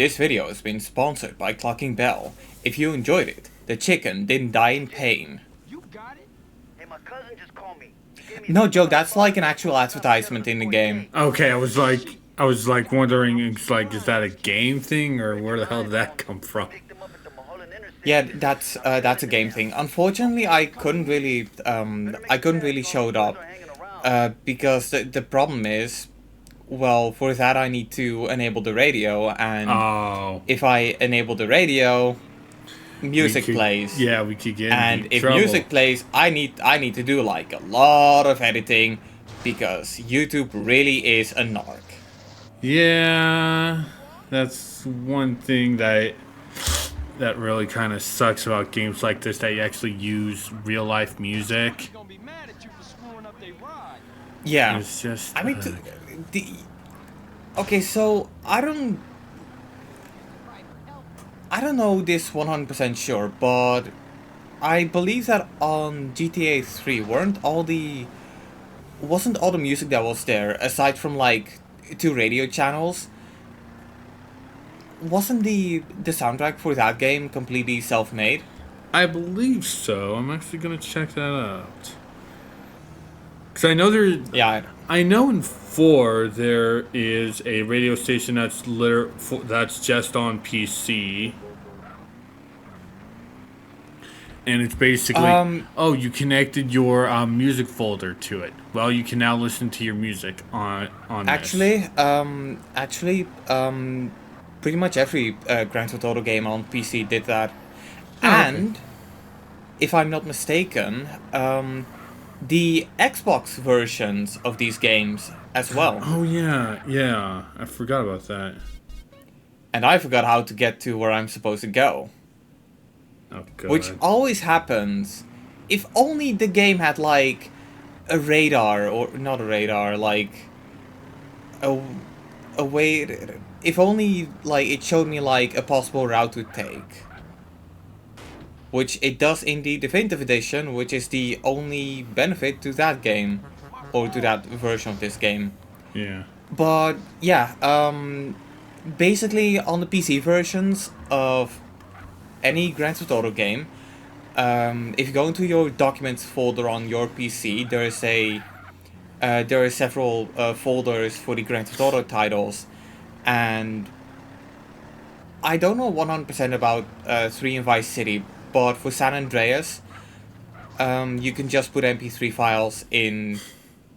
This video has been sponsored by Clucking Bell. If you enjoyed it, the chicken didn't die in pain. You got it? Hey, my cousin just called me. No joke, that's like an actual advertisement in the game. Okay, I was like wondering, it's like, is that a game thing or where the hell did that come from? Yeah, that's a game thing. Unfortunately, I couldn't really show it up, because the problem is, well, for that I need to enable the radio, and if I enable the radio, music plays. Yeah, we could get And in if trouble. music plays, I need to do like a lot of editing, because YouTube really is a narc. Yeah, that's one thing that really kind of sucks about games like this, that you actually use real life music. Gonna be mad at you for screwing up their ride. Yeah, It's just I mean, okay, so I don't know this 100% sure, but I believe that on GTA 3 wasn't all the music that was there, aside from like 2 radio channels, wasn't the soundtrack for that game completely self-made? I believe so. I'm actually gonna check that out. Cause I know there. Yeah. I know in 4 there is a radio station that's just on PC. And it's basically, oh, you connected your music folder to it. Well, you can now listen to your music on Actually, pretty much every Grand Theft Auto game on PC did that. And, if I'm not mistaken, the Xbox versions of these games as well. Oh, yeah. I forgot about that. And I forgot how to get to where I'm supposed to go. Oh, God. Which always happens. If only the game had, like, a radar, or not a radar, like, a way... If only, like, it showed me, like, a possible route to take. Which it does in the Definitive Edition, which is the only benefit to that game. Or to that version of this game. Yeah. But, yeah, basically on the PC versions of any Grand Theft Auto game, if you go into your documents folder on your PC, there are several folders for the Grand Theft Auto titles, and I don't know 100% about 3 and Vice City, but for San Andreas, you can just put MP3 files in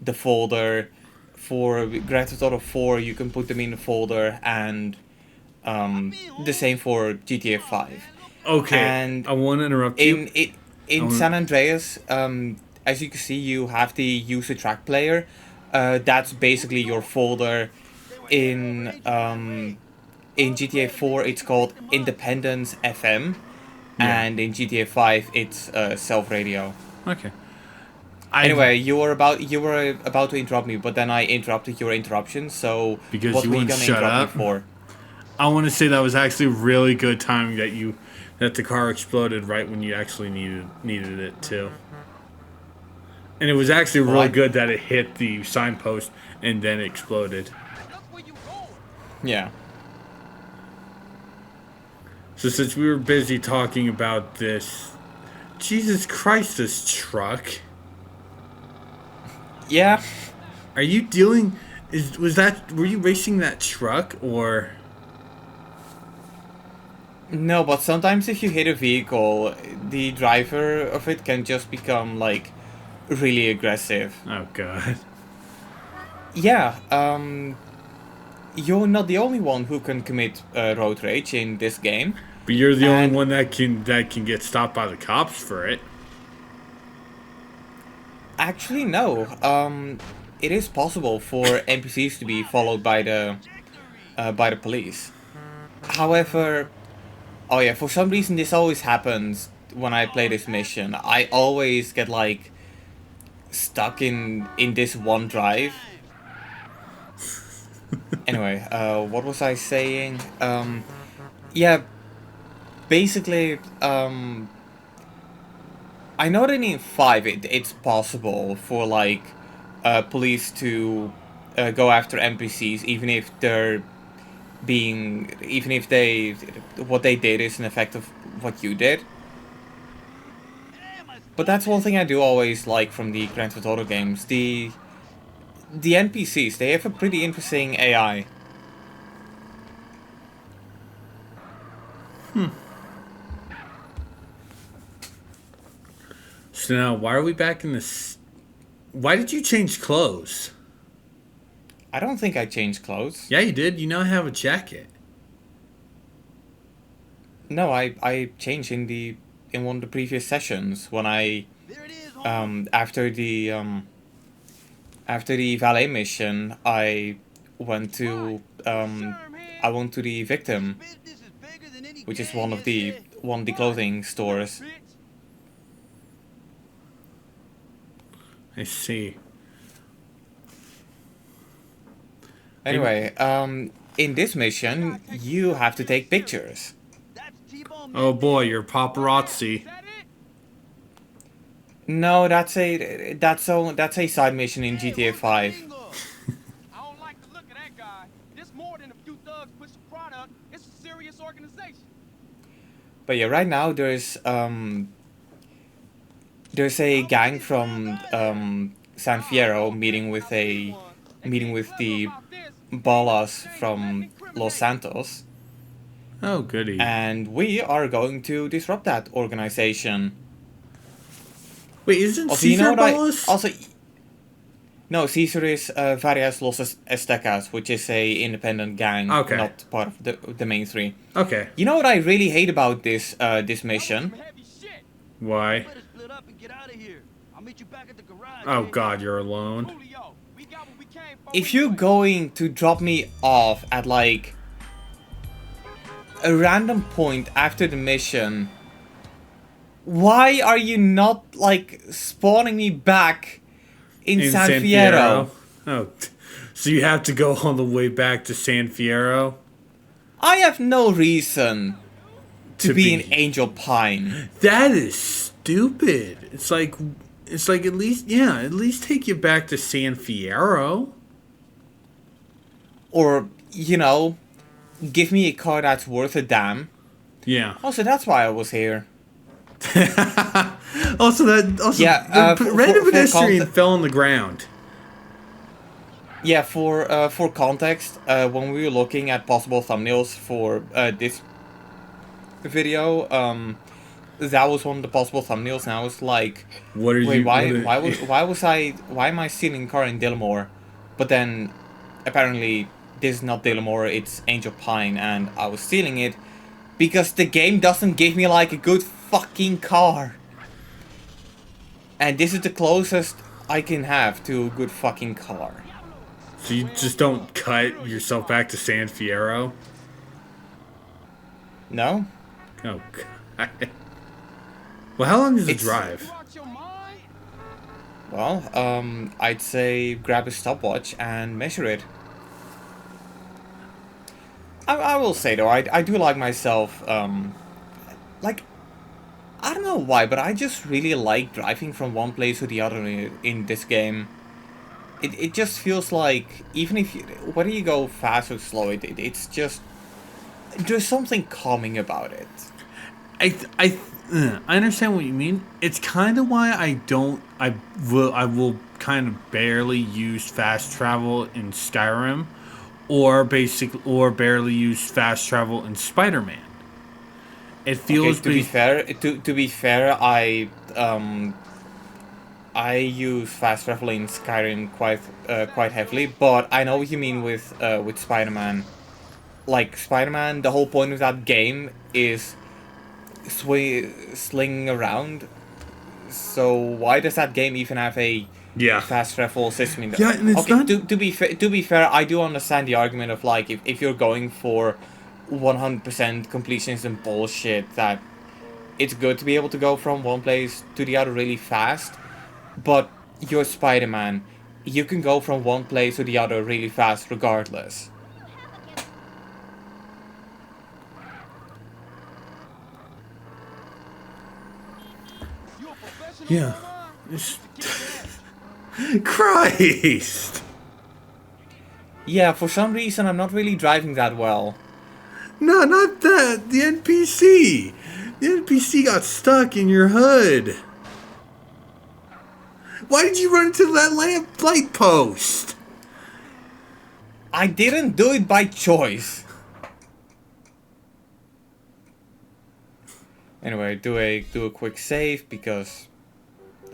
the folder. For Grand Theft Auto 4, you can put them in the folder, and the same for GTA 5. Okay, And I want to interrupt you. In San Andreas, as you can see, you have the user track player. That's basically your folder. In GTA 4, it's called Independence FM, and in GTA 5, it's Self Radio. Okay. Anyway, you were about to interrupt me, but then I interrupted your interruption. So Because what you were you wouldn't gonna shut interrupt up? me for? I want to say that was actually really good timing that the car exploded right when you actually needed it too. And it was actually really good that it hit the signpost and then exploded. Yeah. So since we were busy talking about this, Jesus Christ, this truck. Yeah. Are you dealing? Were you racing that truck or? No, but sometimes if you hit a vehicle, the driver of it can just become, like, really aggressive. Oh, God. Yeah, you're not the only one who can commit road rage in this game. But you're the only one that can get stopped by the cops for it. Actually, no. It is possible for NPCs to be followed by the police. However... Oh yeah, for some reason this always happens when I play this mission. I always get, like, stuck in this one drive. Anyway, what was I saying? Yeah, basically, I know that in 5 it's possible for, like, police to go after NPCs, even if they're being, even if they, what they did is an effect of what you did. But that's one thing I do always like from the Grand Theft Auto games. The NPCs, they have a pretty interesting AI. So now, why are we back in this? Why did you change clothes? I don't think I changed clothes. Yeah, you did. You now have a jacket. No, I changed in one of the previous sessions when I There it is, homie. after the valet mission I went to I went to the victim, Business is bigger than any which is gang has said. one of the clothing stores. Bitch. I see. Anyway, in this mission you have to take pictures. That's T-Bone Oh Mendes. boy, you're paparazzi. Is that it? No, that's a side mission in GTA 5. I don't like the look of that guy. This more than a few thugs push a product. It's a serious organization. But yeah, right now there's a gang from San Fierro meeting with the Ballas from Los Santos, Oh goody. and we are going to disrupt that organization. Wait, isn't Also, you know Caesar what I Ballas? also no, Caesar is Varias Los Aztecas, which is a independent gang, Okay. not part of the main three. Okay. You know what I really hate about this mission? Some heavy shit. Why? Better split up and get out of here. I'll meet you back at the garage. Oh eh? god, you're alone. Julio, we got what we came for If you're anyway. going to drop me off at like a random point after the mission, why are you not like spawning me back in San Fierro? Oh, so you have to go all the way back to San Fierro I have no reason to be in Angel Pine. That is stupid. It's like at least take you back to San Fierro. Or, you know, give me a car that's worth a damn. Yeah. Also, that's why I was here. Also, Yeah, the for- random for pedestrian context- fell on the ground. Yeah, for context, when we were looking at possible thumbnails for this video, that was one of the possible thumbnails, and I was like, What are wait, you? why am I stealing a car in Dillamore? But then, apparently, this is not Dillamore, it's Angel Pine, and I was stealing it because the game doesn't give me like a good fucking car. And this is the closest I can have to a good fucking car. So you just don't cut yourself back to San Fierro? No? Oh god. Well, how long is the It's- drive? You out your mind? Well, I'd say grab a stopwatch and measure it. I will say though, I do like myself, like, I don't know why, but I just really like driving from one place to the other in this game. It just feels like, even if you, whether you go fast or slow, it's just, there's something calming about it. I understand what you mean. It's kind of why I will kind of barely use fast travel in Skyrim, or barely use fast travel in Spider-Man. It feels Okay, to be fair, I use fast travel in Skyrim quite heavily, but I know what you mean with Spider-Man. Like Spider-Man, the whole point of that game is slinging around. So why does that game even have a Yeah. fast travel system in there? Yeah, and it's okay, not- to be fair, I do understand the argument of like if you're going for 100% completionism bullshit, that it's good to be able to go from one place to the other really fast, but you're Spider-Man. You can go from one place to the other really fast regardless. You a professional? Yeah. Omar? It's- Christ. Yeah, for some reason I'm not really driving that well. No, not that. The NPC. The NPC got stuck in your hood. Why did you run into that light post? I didn't do it by choice. Anyway, do a quick save because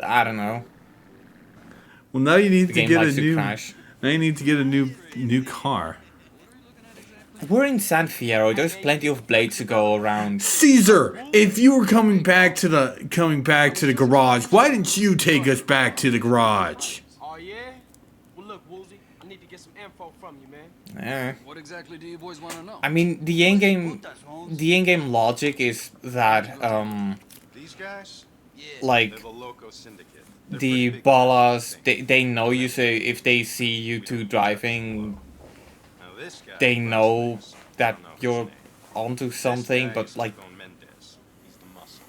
I don't know. Well, now you need The to game get a likes to new. crash. Now you need to get a new car. We're in San Fierro. There's plenty of blades to go around. Caesar, if you were coming back to the garage, why didn't you take us back to the garage? Oh, yeah? Well, look, Woozy, I need to get some info from you, man. Yeah. What exactly do you boys want to know? I mean, the in-game logic is that These guys, like they're the Loco Syndicate. the ballas, they know you. So if they see you two driving, Now this guy, they know I that don't know his you're name. onto This something. guy But is like, Stefan Mendez. He's the muscle.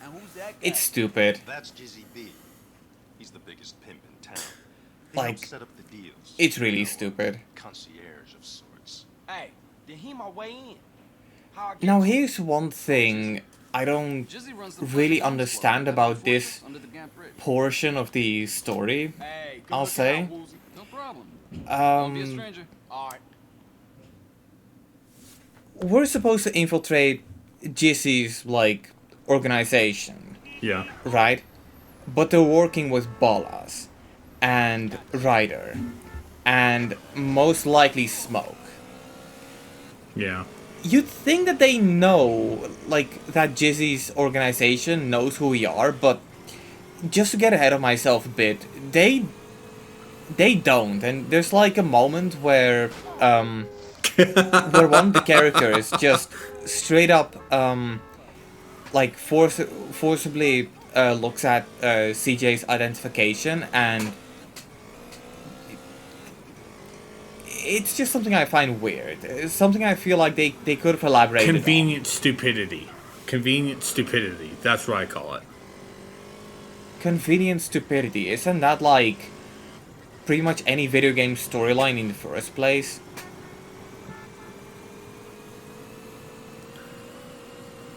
And who's that guy? it's stupid. That's Jizzy B. He's the biggest pimp in town. He Like, helps set up the deals. it's really You know, stupid. Concierge of sorts. Hey, then he my way in. How I get Now to- here's one thing I don't Jizzy runs the really Fortress understand Squad, about this under the Gap Bridge. portion of the story. Hey, good I'll looking say. out, Woozy. No problem. Don't be a Um, stranger. All right. we're supposed to infiltrate Jissy's like organization, Yeah. right? But they're working with Ballas and Ryder and most likely Smoke. Yeah. You'd think that they know, like, that Jizzy's organization knows who we are, but just to get ahead of myself a bit, they don't. And there's like a moment where where one of the characters just straight up like forcibly looks at CJ's identification, and it's just something I find weird. It's something I feel like they could have elaborated on. Convenient stupidity. Convenient stupidity. That's what I call it. Convenient stupidity. Isn't that like pretty much any video game storyline in the first place?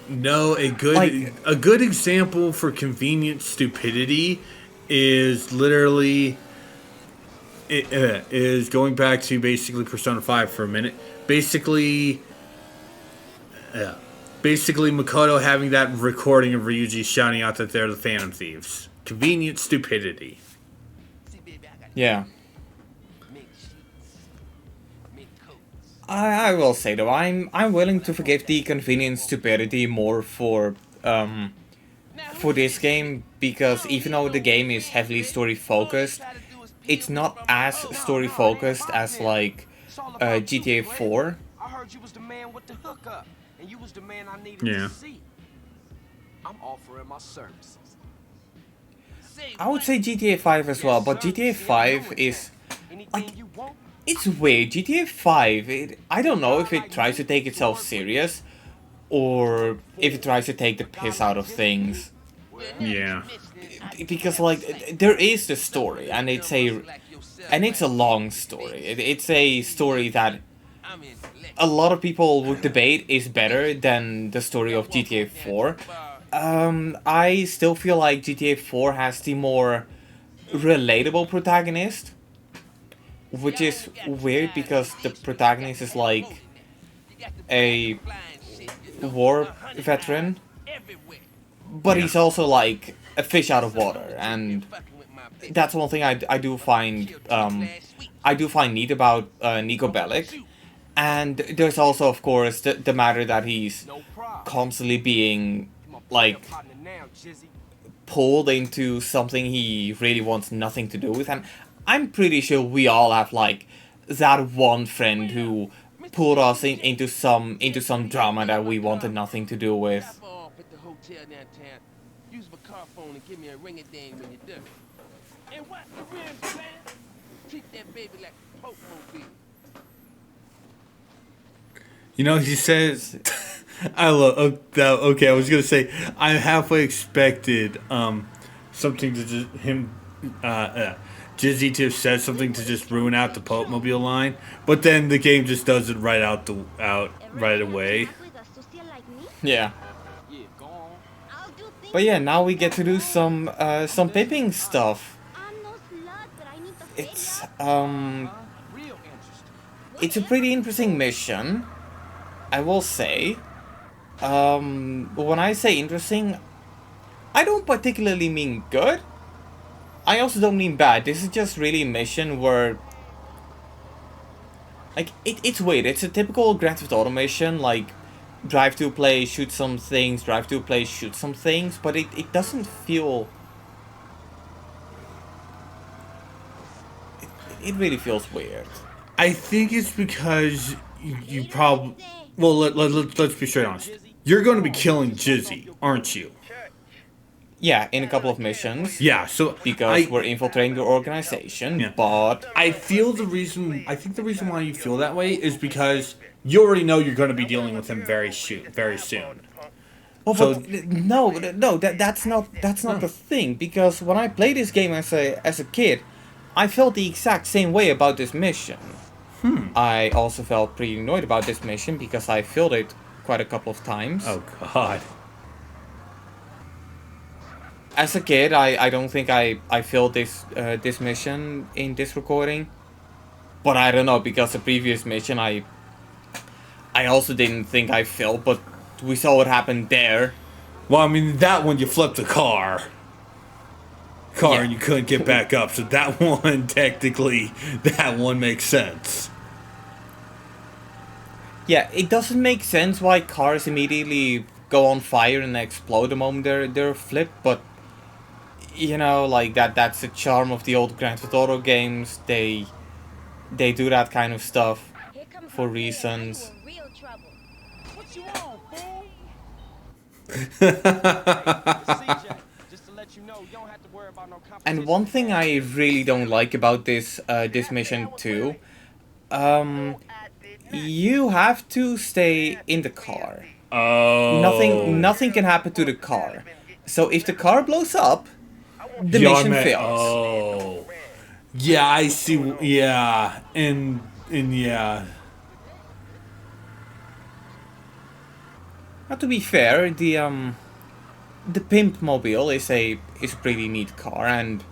No, Like- a good example for convenient stupidity is literally is going back to basically Persona 5 for a minute. Basically Makoto having that recording of Ryuji shouting out that they're the Phantom Thieves. Convenient stupidity. Yeah. I will say though, I'm willing to forgive the convenient stupidity more for this game, because even though the game is heavily story focused, it's not as story focused as like GTA 4. I heard you was the man with the hookup, and you was the man I needed Yeah. to see. I'm offering my services. I would say GTA 5 as well, but GTA 5 is Anything you want. it's weird. GTA 5, I don't know if it tries to take itself serious or if it tries to take the piss out of things. Yeah. Because like there is the story, and it's a long story. It's a story that a lot of people would debate is better than the story of GTA 4. I still feel like GTA 4 has the more relatable protagonist, which is weird because the protagonist is like a war veteran, but he's also like a fish out of water, and that's one thing I do find neat about Nico Bellic. And there's also, of course, the matter that he's No problem. constantly being like Partner now, Jizzy. pulled into something he really wants nothing to do with. And I'm pretty sure we all have like that one friend who pulled us into some drama that we wanted nothing to do with. Drop off at the hotel downtown. Use my car phone and give me a ring-a-ding when you're done. And watch the rims, man. Treat that baby like a Pope mobile. You know, he says, I love, okay, I was going to say, I halfway expected something to Jizzy to have said something to just ruin out the Popemobile line, but then the game just does it right away. Yeah. Yeah, go on. But yeah, now we get to do some pimping stuff. It's Real interesting. it's a pretty interesting mission, I will say. When I say interesting, I don't particularly mean good. I also don't mean bad. This is just really a mission where, like, it's weird. It's a typical Grand Theft Auto mission, like, drive to a place, shoot some things, drive to a place, shoot some things, but it doesn't feel... It really feels weird. I think it's because you probably... Well, let's be straight honest. You're going to be killing Jizzy, aren't you? Yeah, in a couple of missions. Yeah, so Because we're infiltrating the organization, Yeah. but... I think the reason why you feel that way is because you already know you're going to be dealing with him very soon. Well, So- but no, that's not the thing. Because when I played this game as a kid, I felt the exact same way about this mission. I also felt pretty annoyed about this mission because I failed it quite a couple of times. Oh God. As a kid, I don't think I failed this mission in this recording. But I don't know, because the previous mission I also didn't think I failed, but we saw what happened there. Well, I mean, that one you flipped the car. Yeah. And you couldn't get back up, so that one, technically, that one makes sense. Yeah, it doesn't make sense why cars immediately go on fire and explode the moment they're flipped, but you know, like that's the charm of the old Grand Theft Auto games. They do that kind of stuff for reasons. What you on, fool? CJ, just to let you know, you don't have to worry about no competition. And one thing I really don't like about this mission too, you have to stay in the car. Oh. Nothing can happen to the car. So if the car blows up, the mission fails. Oh. Yeah, I see. Yeah, and yeah. Now, to be fair, the Pimpmobile is a pretty neat car, and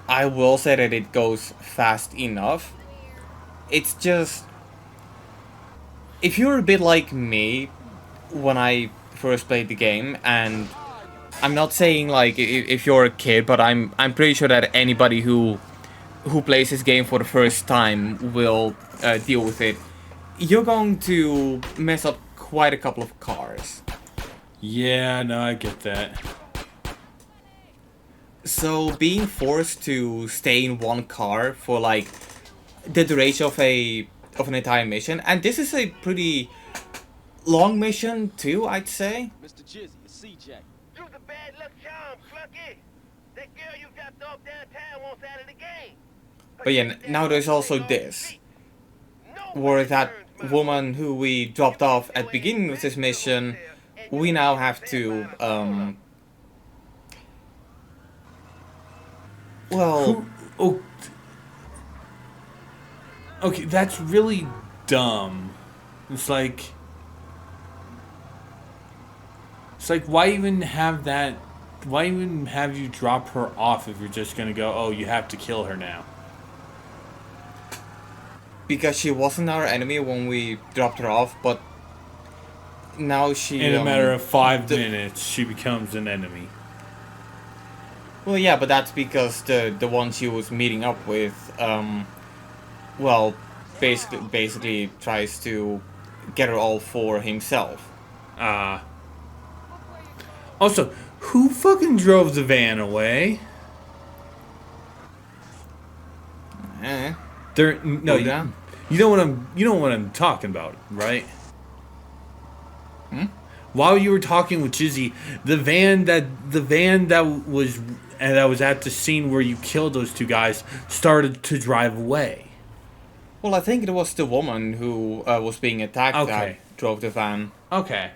I will say that it goes fast enough. It's just, if you're a bit like me when I first played the game, and I'm not saying like if you're a kid, but I'm pretty sure that anybody who plays this game for the first time will deal with it. You're going to mess up quite a couple of cars. Yeah, no, I get that. So being forced to stay in one car for like the duration of an entire mission, and this is a pretty long mission too, I'd say. Mr. Jizzy, it's CJ. You're the bad luck charm, Clucky. That girl you dropped off downtown wants out of the game. But yeah, now there's also this, where that woman who we dropped off at the beginning of this mission, we now have to, well... Oh. Okay, that's really dumb. It's like, why even have that? Why even have you drop her off if you're just gonna go, oh, you have to kill her now? Because she wasn't our enemy when we dropped her off, but now she... In a matter of 5 minutes, she becomes an enemy. Well, yeah, but that's because the one she was meeting up with, well, basically tries to get her all for himself. Also, who fucking drove the van away? There, no, you know what I'm talking about, right? While you were talking with Jizzy, the van that was at the scene where you killed those two guys started to drive away. Well, I think it was the woman who was being attacked that drove the van. Okay.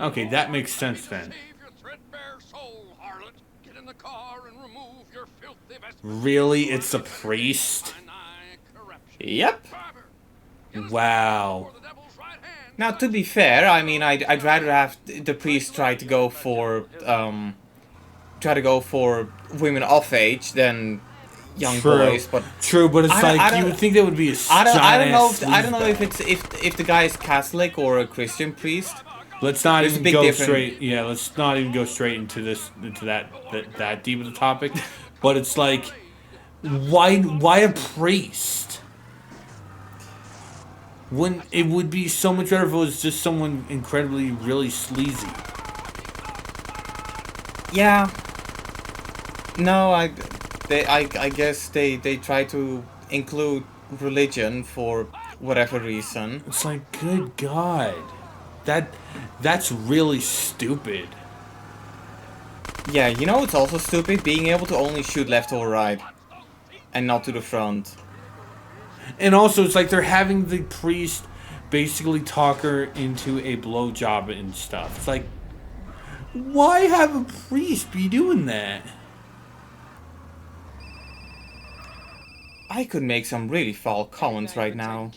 Okay, that makes sense then. Leave your threadbare soul, harlot. Get in the car and remove your filthy Really? It's a priest? Yep. Wow. Now, to be fair, I mean, I'd rather have the priest try to go for women of age than young True. boys, but True, but it's I don't- I like you don't- would think that would be a I don't know sleazebag. if it's if the guy is Catholic or a Christian priest. Let's not There's a even big go difference. straight. Yeah, let's not even go straight into that deep of a topic. But it's like, why a priest? When it would be so much better if it was just someone incredibly really sleazy. Yeah. No, I guess they try to include religion for whatever reason. It's like, good God, that's really stupid. Yeah, you know it's also stupid? Being able to only shoot left or right. And not to the front. And also, it's like they're having the priest basically talk her into a blowjob and stuff. It's like, why have a priest be doing that? I could make some really foul comments right now.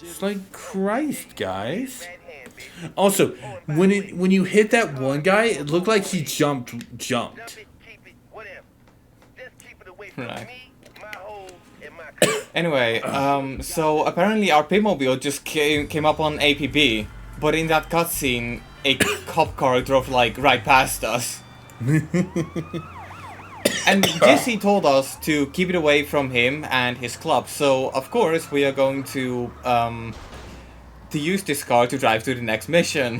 It's like, Christ, guys. Also, when you hit that one guy, it looked like he jumped. Right. Anyway, so apparently our Pimobile just came up on APB, but in that cutscene, a cop car drove like right past us. And Jesse told us to keep it away from him and his club, so of course we are going to use this car to drive to the next mission.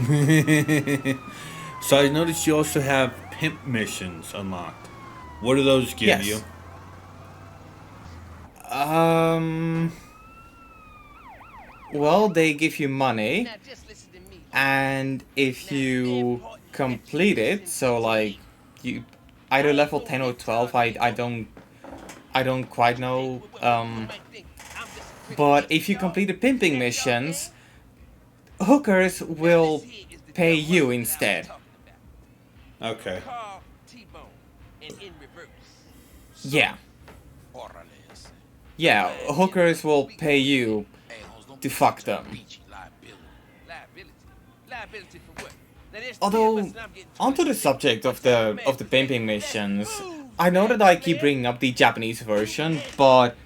So I noticed you also have pimp missions unlocked. What do those give Yes. you? Well, they give you money, Now just listen to me. and if you complete it, so like you either level 10 or 12, I don't quite know, but if you complete the pimping missions, hookers will pay you instead. Okay. Call T-Bone and in reverse. Yeah. Yeah, hookers will pay you to fuck them. Liability for what? Now, there's three of Although, us and I'm getting onto the 26. subject of the pimping missions, I know that I keep bringing up the Japanese version, but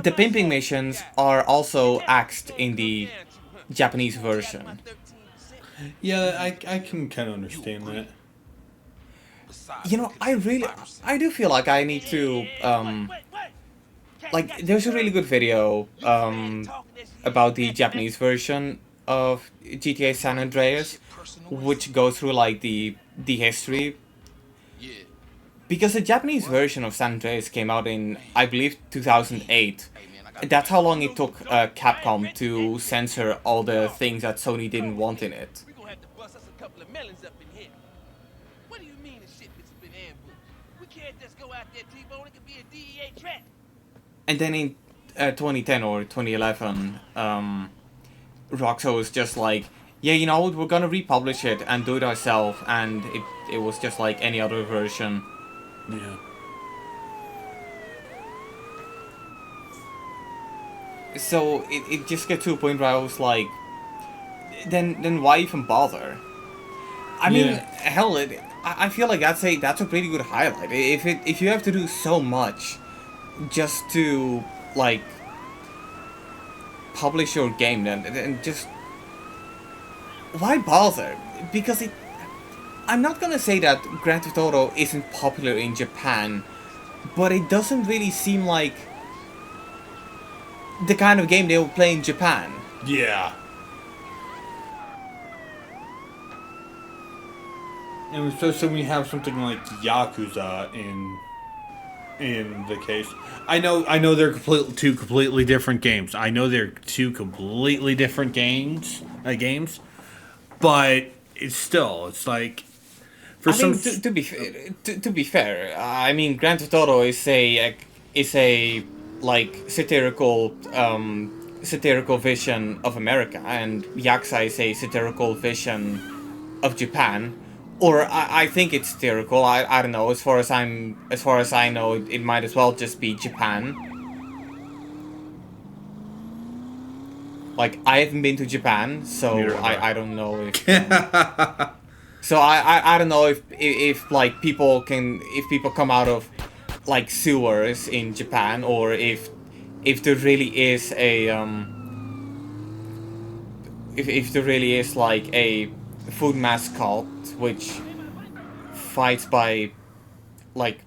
the pimping missions are also axed in the Japanese version. Yeah, I can kind of understand that. You know, I do feel like I need to, like, there's a really good video, about the Japanese version of GTA San Andreas, which goes through, like, the history. Because the Japanese version of San Andreas came out in, I believe, 2008. That's how long it took Capcom to censor all the things that Sony didn't want in it. We're gonna have to bust us a couple of melons up in here. What do you mean the shit has been ambushed? We can't just go out there, T-Bone. It could be a DEA trap. And then in 2010 or 2011, Roxo was just like, yeah, you know what, we're gonna republish it and do it ourselves, and it was just like any other version. Yeah. So it just gets to a point where I was like, then why even bother? I mean, Yeah. hell, I feel like that's a pretty good highlight. If you have to do so much just to like publish your game, then just why bother? Because I'm not gonna say that Grand Theft Auto isn't popular in Japan, but it doesn't really seem like the kind of game they would play in Japan. Yeah. And especially when you have something like Yakuza in the case. I know they're two completely different games. I know they're two completely different games, but it's like for I mean, to be fair, I mean, Grand Theft Auto is a like satirical vision of America, and Yakuza is a satirical vision of Japan, Or I think it's theoretical. I don't know. As far as I know, it might as well just be Japan. Like, I haven't been to Japan, so Neither have I. I don't know if. So I don't know if like people come out of like sewers in Japan, or if there really is a if there really is like a food mascot which fights by like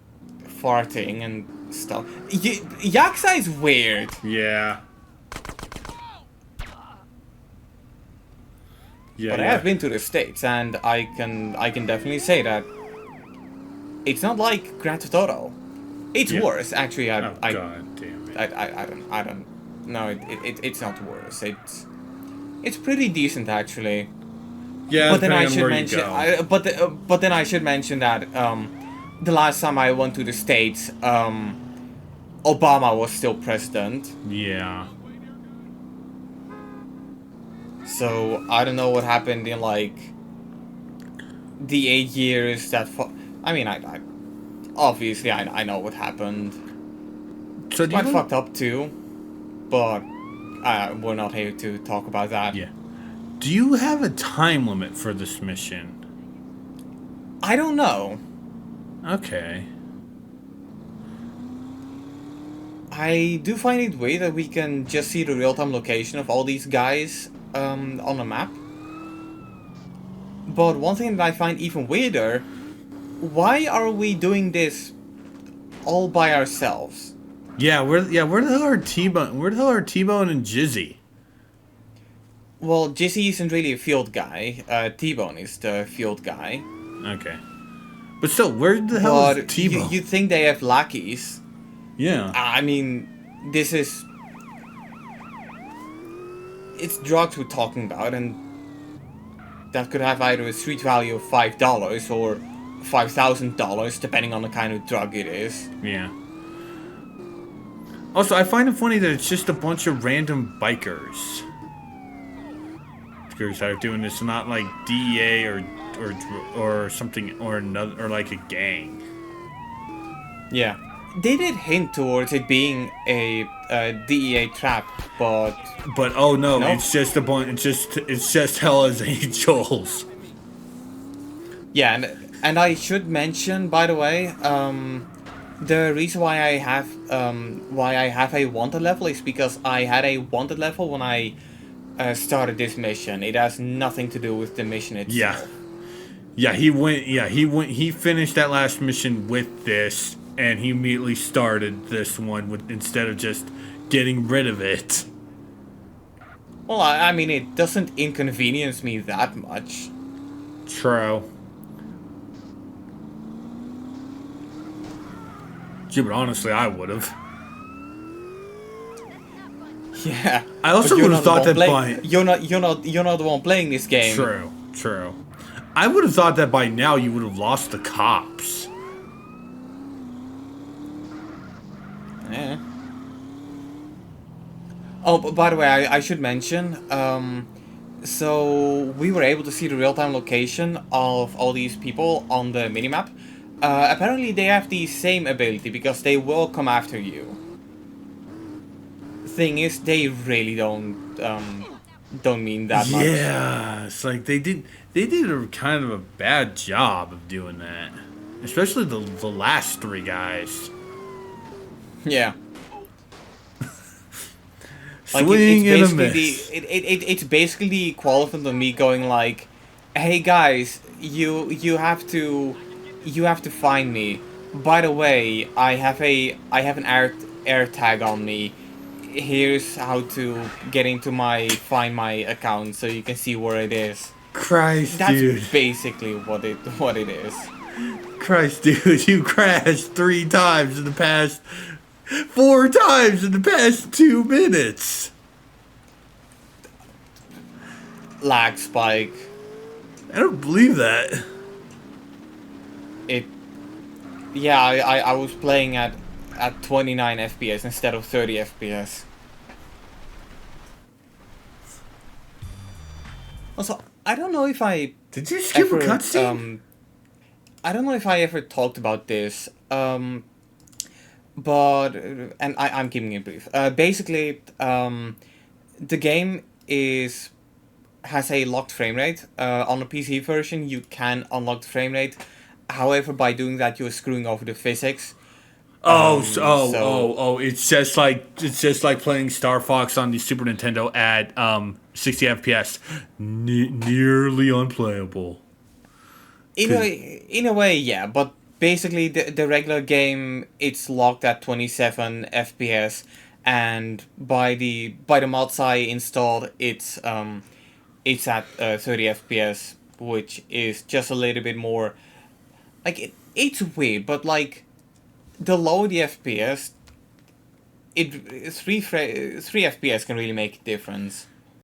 farting and stuff. Yakuza is weird. Yeah. Yeah, But I have been to the States, and I can definitely say that it's not like Grand Theft Auto. It's Yeah. worse, actually. God damn it. I don't. No, it's not worse. It's pretty decent, actually. Yeah, But then I depending on should where you mention, go. but then I should mention that the last time I went to the States, Obama was still president. Yeah. So I don't know what happened in like the 8 years that. I mean, I obviously I know what happened. So do Quite you fucked up too, but we're not here to talk about that. Yeah. Do you have a time limit for this mission? I don't know. Okay. I do find it weird that we can just see the real-time location of all these guys on the map. But one thing that I find even weirder, why are we doing this all by ourselves? Yeah, where the hell are T-Bone? Where the hell are T-Bone and Jizzy? Well, Jesse isn't really a field guy. T-Bone is the field guy. Okay. But still, where the hell is But T-Bone? you'd think they have lackeys. Yeah. I mean, this is... It's drugs we're talking about, and that could have either a street value of $5 or $5,000, depending on the kind of drug it is. Yeah. Also, I find it funny that it's just a bunch of random bikers. Bikers that are doing this, not like DEA or something or another or like a gang. Yeah. They did hint towards it being a DEA trap, but But oh no, Nope. it's just a bunch. It's just Hell's Angels. yeah, and I should mention, by the way, the reason why I have a wanted level is because I had a wanted level when I started this mission. It has nothing to do with the mission itself. Yeah. He finished that last mission with this, and he immediately started this one with instead of just getting rid of it. Well, I mean, it doesn't inconvenience me that much. True. Gee, but honestly, I would have. Yeah. I also but you're would have not the thought one that by you're not the one playing this game. True. I would have thought that by now you would have lost the cops. Yeah. Oh, but by the way, I should mention, so we were able to see the real-time location of all these people on the minimap. Apparently they have the same ability, because they will come after you. Thing is, they really don't mean that much. Yeah, it's like they did a kind of a bad job of doing that, especially the last three guys. Yeah. Swing and a it's miss. basically it's basically the equivalent of me going like, "Hey guys, you have to find me. By the way, I have an air tag on me. Here's how to get into find my account so you can see where it is." Christ, That's dude. basically what it is. Christ, dude, you crashed 4 times in the past 2 minutes. Lag spike. I don't believe that. Yeah, I was playing at 29 FPS instead of 30 FPS. Also, I don't know if I Did you skip ever, a cutscene? I don't know if I ever talked about this, but and I'm keeping it brief. Basically, the game has a locked frame rate. On the PC version, you can unlock the frame rate. However, by doing that, you're screwing over the physics. So It's just like playing Star Fox on the Super Nintendo at 60 FPS, nearly unplayable. in a way, yeah. But basically, the regular game, it's locked at 27 FPS, and by the mods I installed, it's at 30 FPS, which is just a little bit more. Like it's weird, but like the lower the FPS, 3 FPS can really make a difference.